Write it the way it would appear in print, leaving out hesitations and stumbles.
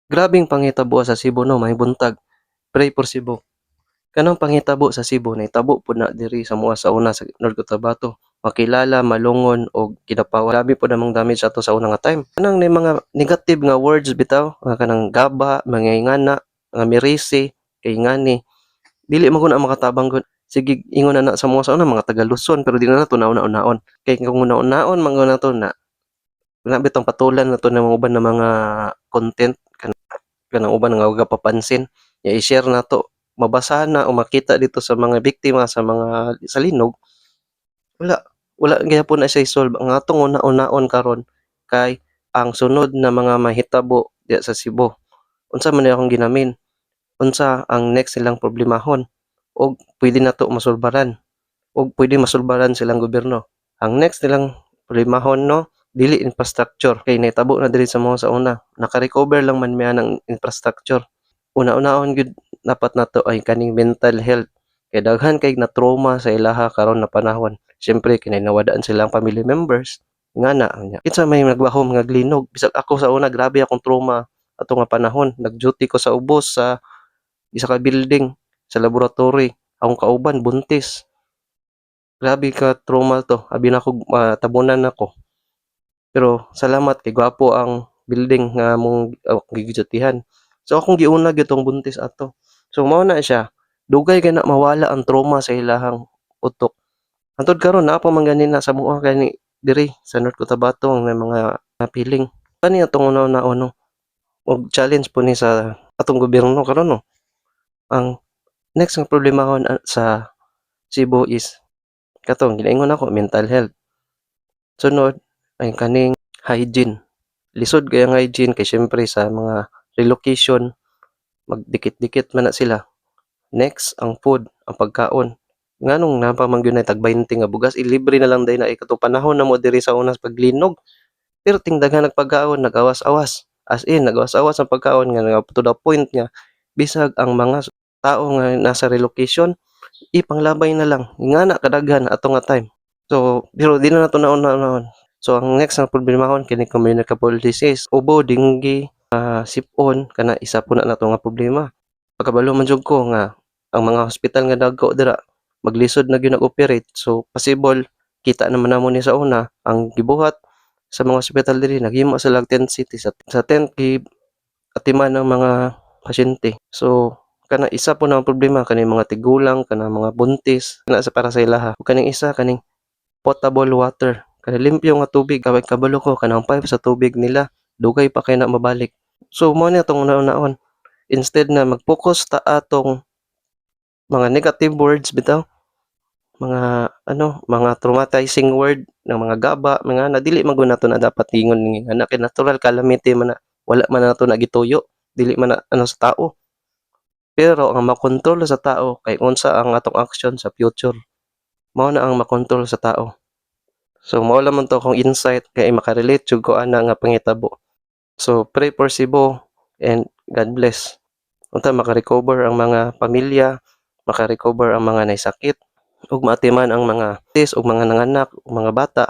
Grabeng panghitabo sa Cebu no, may buntag. Pray for Cebu. Kanang panghitabo sa Cebu nahitabo pud na diri sa moa sa una sa North Cotabato. Makilala, malungon og kidapawan. Grabe pud namang damage ato sa una nga time. Kanang ni mga negative nga words bitaw, nga kanang gaba, mga ingana, nga mirisi, kay ngani. Dili man gud na makatabang gud. Sige ingon na sa mga sa una mga taga Luzon pero di na nato nauna-unaon. Kay kung nauna-unaon man na to na bitong patulan na to ng mga uban na mga content kanang uban nga wag papansin. Ya i-share na to mabasahan na o makita dito sa mga biktima sa mga sa linog, wala gyapon na siya i-solve. Ang atong una-unaon karon kay ang sunod na mga mahitabo diya sa Cebu. Unsa man akong ginamin? Unsa ang next nilang problemahon? Og pwede na to masulbaran. Og pwede masulbaran silang gobyerno. Ang next nilang problemahon no, dili infrastructure kay nahitabo na diri sa mga sa una. Naka-recover lang man miya ng infrastructure. Una-unahon gyud dapat nato ay kaning mental health kay daghan kay na trauma sa ilaha karon na panahon. Siyempre kinay nawadaan silang family members nga na nya. Kinsa may nagbahom nga glinog bisag ako sa una grabe akong trauma ato nga panahon. Nag-duty ko sa ubos sa isa ka building sa laboratory. Akong kauban buntis. Grabe ka trauma to. Abi na ako tabunan ako. Pero salamat kay gwapo ang building nga mong gigidutihan. So akong giuna gyud buntis ato. So mao na siya. Dugay kay na mawala ang trauma sa ilahang utok. Hantod karon naa pa man ganina sa moa kani diri sa North Cotabato ang mga napiling. Kani atong una-una no. Og challenge po ni sa atong gobyerno karon no. Ang next nga problemahon sa Cebu is katong ginaingon ako mental health. Sunod ay kaning hygiene. Lisod kay ang hygiene kay syempre sa mga relocation magdikit-dikit man na sila. Next ang food, ang pagkaon. Nganong napaman gyud na tag 20 nga bugas ilibre na lang day na katong panahon na mo diri sa unas paglinog. Pero tingdaghan nagpagkaon nagawas-awas. As in nagawas-awas ang pagkaon nga to the point nga bisag ang mga tao nga nasa relocation ipanglabay na lang ingana kadaghan ato nga time. So pero di na nato nauna-unahon. So ang next na problemahon kini communicable disease, ubo, dengue, sipon kana isa po na nato nga problema. Pagkabalo man jud ko nga ang mga hospital nga dagko dira maglisod na gyud nag-operate. So possible kita naman namo ni sa una ang gibuhat sa mga hospital diri naghimo sila tent city sa tent atiman ng mga pasyente. So kana isa po na ang problema kaning mga tigulang kana mga buntis kana sa para sa ilaha. Kaning isa kaning potable water. Kanang limpyo nga tubig kay kabalo ko kanang pipe sa tubig nila dugay pa kay na mabalik. So mo ni atong una-unaon instead na mag-focus ta atong mga negative words bitaw mga mga traumatizing word ng mga gaba mga nadili man gud nato na dapat ingon nga kay natural calamity man na wala man nato na gituyo dili man na sa tao. Pero ang makontrol sa tao kay unsa ang atong action sa future. Mao na ang makontrol sa tao. So mao lamang to akong insight kay makarelate jud ko ana nga panghitabo. So pray for Cebu and God bless. Unta makarecover ang mga pamilya, makarecover ang mga naisakit ug maatiman ang mga tis ug mga nanganak ug mga bata